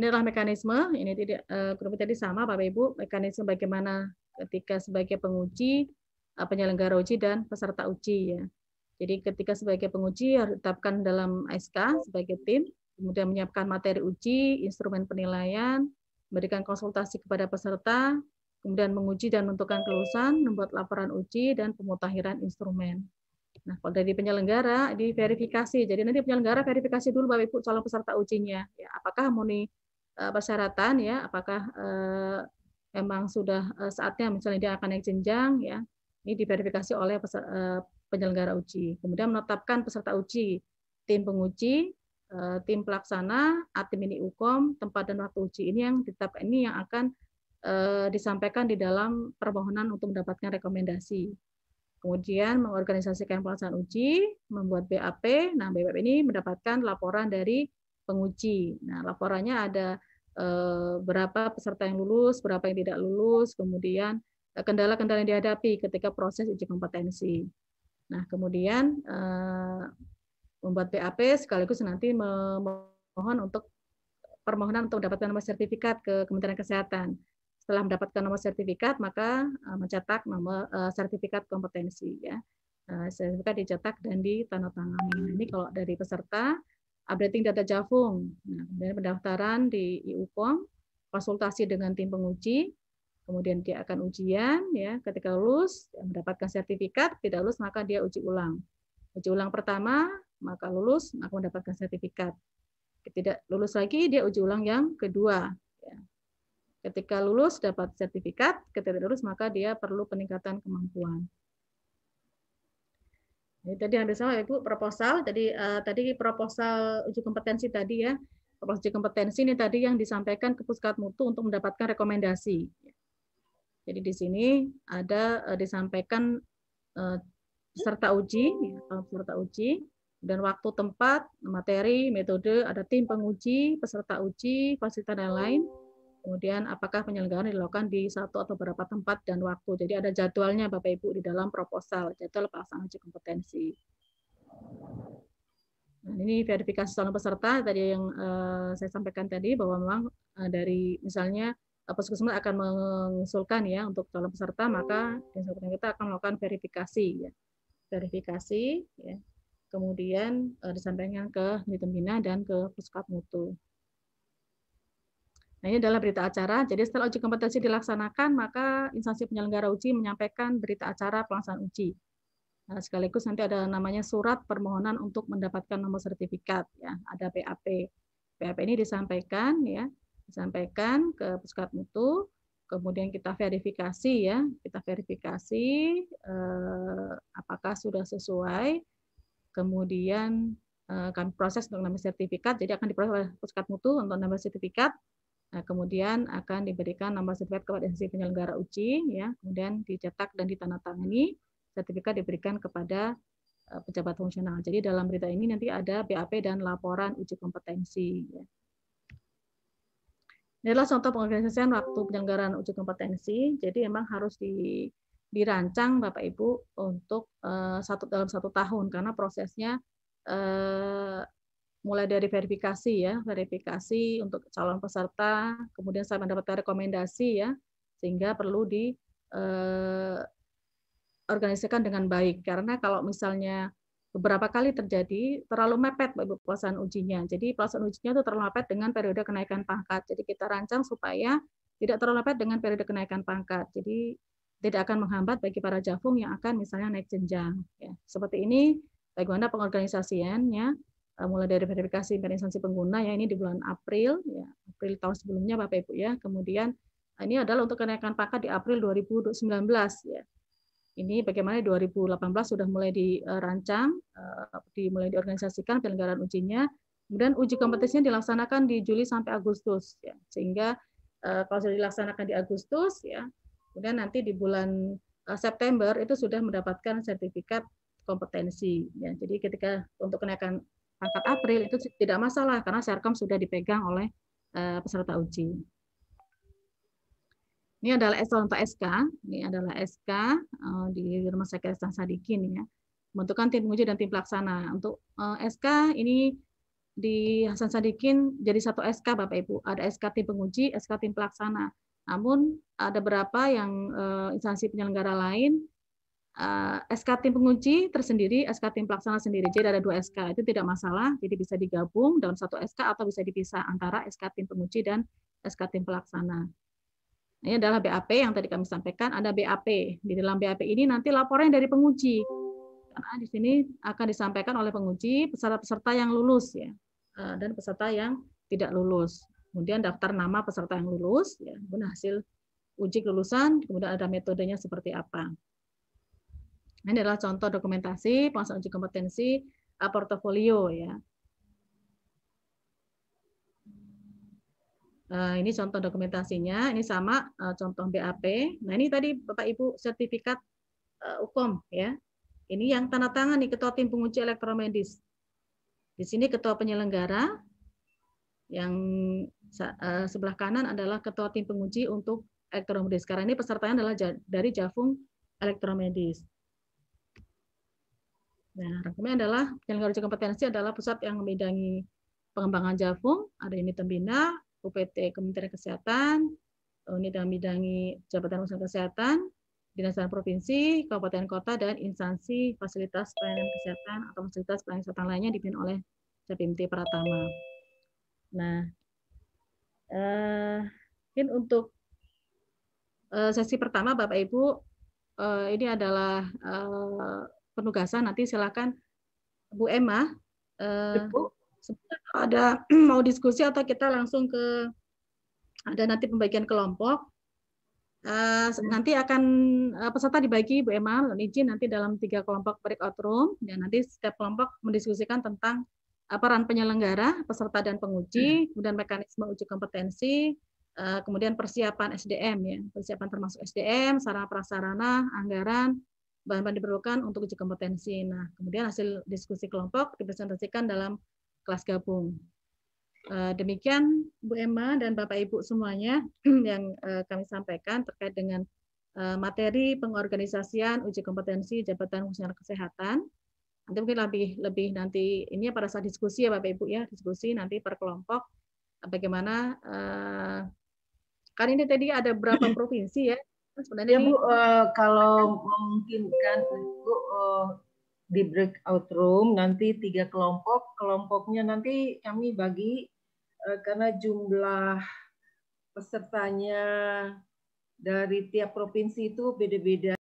Ini adalah mekanisme, ini tidak kurang lebih tadi sama Bapak Ibu, mekanisme bagaimana ketika sebagai penguji, penyelenggara uji dan peserta uji ya. Jadi ketika sebagai penguji harus ditetapkan dalam SK sebagai tim, kemudian menyiapkan materi uji, instrumen penilaian, memberikan konsultasi kepada peserta, kemudian menguji dan menentukan kelulusan, membuat laporan uji dan pemutakhiran instrumen. Nah, kalau dari penyelenggara diverifikasi. Jadi nanti penyelenggara verifikasi dulu Bapak Ibu calon peserta ujinya. Ya, apakah memenuhi persyaratan ya, apakah memang sudah saatnya misalnya dia akan naik jenjang ya. Ini diverifikasi oleh penyelenggara uji. Kemudian menetapkan peserta uji, tim penguji, tim pelaksana, admin mini ukom, tempat dan waktu uji. Ini yang ditetapkan, ini yang akan disampaikan di dalam permohonan untuk mendapatkan rekomendasi. Kemudian mengorganisasikan pelaksanaan uji, membuat BAP. Nah, BAP ini mendapatkan laporan dari penguji. Nah, laporannya ada berapa peserta yang lulus, berapa yang tidak lulus, kemudian kendala-kendala yang dihadapi ketika proses uji kompetensi. Nah, kemudian membuat BAP sekaligus nanti memohon untuk permohonan untuk mendapatkan nomor sertifikat ke Kementerian Kesehatan. Setelah mendapatkan nomor sertifikat, maka mencetak nomor sertifikat kompetensi ya. Sertifikat dicetak dan ditandatangani. Ini kalau dari peserta, updating data Javung. Nah, kemudian pendaftaran di IUPOM, konsultasi dengan tim penguji, kemudian dia akan ujian ya. Ketika lulus, mendapatkan sertifikat, tidak lulus maka dia uji ulang. Uji ulang pertama, maka lulus maka mendapatkan sertifikat. Tidak lulus lagi, dia uji ulang yang kedua. Ya. Ketika lulus dapat sertifikat, ketika lulus maka dia perlu peningkatan kemampuan. Jadi tadi hampir sama Ibu proposal. Jadi tadi proposal uji kompetensi tadi ya. Proposal uji kompetensi ini tadi yang disampaikan ke Puskat Mutu untuk mendapatkan rekomendasi. Jadi di sini ada disampaikan peserta uji, peserta uji, dan waktu, tempat, materi, metode, ada tim penguji, peserta uji, fasilitas dan lain. Kemudian apakah penyelenggaraan dilakukan di satu atau beberapa tempat dan waktu. Jadi ada jadwalnya Bapak Ibu di dalam proposal, jadwal pelaksanaan uji kompetensi. Nah, ini verifikasi calon peserta tadi yang saya sampaikan tadi bahwa memang dari misalnya Puskesmas akan mengusulkan ya untuk calon peserta, maka kita akan melakukan verifikasi ya. Verifikasi ya. Kemudian disampaikan ke Unit Pembina dan ke Puskat Mutu. Nah, ini adalah berita acara. Jadi setelah uji kompetensi dilaksanakan, maka instansi penyelenggara uji menyampaikan berita acara pelaksanaan uji. Nah, sekaligus nanti ada namanya surat permohonan untuk mendapatkan nomor sertifikat. Ya, ada PAP. PAP ini disampaikan ya, disampaikan ke Puskat Mutu. Kemudian kita verifikasi ya, kita verifikasi apakah sudah sesuai. Kemudian kami proses untuk nomor sertifikat. Jadi akan diproses oleh Puskat Mutu untuk nomor sertifikat. Nah, kemudian akan diberikan nomor sertifikat kepada instansi penyelenggara uji, ya, kemudian dicetak dan ditandatangani, sertifikat diberikan kepada pejabat fungsional. Jadi dalam berita ini nanti ada BAP dan laporan uji kompetensi. Ya. Ini adalah contoh pengorganisasian waktu penyelenggaraan uji kompetensi. Jadi memang harus dirancang Bapak Ibu untuk dalam 1 tahun karena prosesnya mulai dari verifikasi ya, verifikasi untuk calon peserta, kemudian saya mendapatkan rekomendasi ya, sehingga perlu diorganisasikan dengan baik. Karena kalau misalnya beberapa kali terjadi terlalu mepet pelaksanaan ujinya. Jadi pelaksanaan ujinya itu terlalu mepet dengan periode kenaikan pangkat. Jadi kita rancang supaya tidak terlalu mepet dengan periode kenaikan pangkat. Jadi tidak akan menghambat bagi para javung yang akan misalnya naik jenjang. Ya, seperti ini bagaimana pengorganisasiannya. Mulai dari verifikasi instansi pengguna ya, ini di bulan April ya, April tahun sebelumnya Bapak Ibu ya. Kemudian ini adalah untuk kenaikan pangkat di April 2019 ya. Ini bagaimana 2018 sudah mulai dirancang, mulai diorganisasikan penyelenggaraan ujinya. Kemudian uji kompetensinya dilaksanakan di Juli sampai Agustus ya. Sehingga kalau sudah dilaksanakan di Agustus ya, kemudian nanti di bulan September itu sudah mendapatkan sertifikat kompetensi ya. Jadi ketika untuk kenaikan pangkat April itu tidak masalah karena Serkom sudah dipegang oleh peserta uji. Ini adalah contoh SK, ini adalah SK di Rumah Sakit Hasan Sadikin ya. Pembentukan tim penguji dan tim pelaksana. Untuk SK ini di Hasan Sadikin jadi satu SK Bapak Ibu. Ada SK tim penguji, SK tim pelaksana. Namun ada beberapa yang instansi penyelenggara lain SK tim penguji tersendiri, SK tim pelaksana sendiri. Jadi ada 2 SK, itu tidak masalah. Jadi bisa digabung dalam satu SK atau bisa dipisah antara SK tim penguji dan SK tim pelaksana. Ini adalah BAP yang tadi kami sampaikan. Ada BAP. Di dalam BAP ini nanti laporan dari penguji. Karena di sini akan disampaikan oleh penguji peserta-peserta yang lulus ya, dan peserta yang tidak lulus. Kemudian daftar nama peserta yang lulus, ya, kemudian hasil uji kelulusan, kemudian ada metodenya seperti apa. Ini adalah contoh dokumentasi pelaksanaan uji kompetensi portofolio ya. Ini contoh dokumentasinya, ini sama contoh BAP. Nah ini tadi Bapak Ibu sertifikat UKOM ya. Ini yang tanda tangan nih ketua tim penguji elektromedis. Di sini ketua penyelenggara, yang sebelah kanan adalah ketua tim penguji untuk elektromedis. Karena ini pesertanya adalah dari Javung Elektromedis. Nah, rangkumannya adalah penyelenggara uji kompetensi adalah pusat yang membidangi pengembangan Javung, ada unit pembina, UPT Kementerian Kesehatan, unit yang membidangi Jabatan Usaha Kesehatan, Dinas Provinsi, Kabupaten Kota, dan instansi fasilitas pelayanan kesehatan atau fasilitas pelayanan kesehatan lainnya dipimpin oleh Japimti Pratama. Nah, mungkin untuk sesi pertama Bapak Ibu, ini adalah penugasan. Nanti silakan Bu Emma, ada mau diskusi atau kita langsung ke ada nanti pembagian kelompok. Nanti akan peserta dibagi Bu Emma, izin nanti dalam 3 kelompok breakout room, dan nanti setiap kelompok mendiskusikan tentang peran penyelenggara, peserta dan penguji, kemudian mekanisme uji kompetensi, kemudian persiapan SDM ya, persiapan termasuk SDM, sarana prasarana, anggaran, bahan-bahan diperlukan untuk uji kompetensi. Nah, kemudian hasil diskusi kelompok dipresentasikan dalam kelas gabung. Demikian Bu Emma dan Bapak Ibu semuanya yang kami sampaikan terkait dengan materi pengorganisasian uji kompetensi Jabatan Fungsional Kesehatan. Nanti mungkin lebih nanti ini pada saat diskusi ya Bapak Ibu ya, diskusi nanti per kelompok bagaimana kan ini tadi ada berapa provinsi ya. Sebenarnya ya Bu, kalau memungkinkan Bu di breakout room nanti 3 kelompok, kelompoknya nanti kami bagi karena jumlah pesertanya dari tiap provinsi itu beda-beda.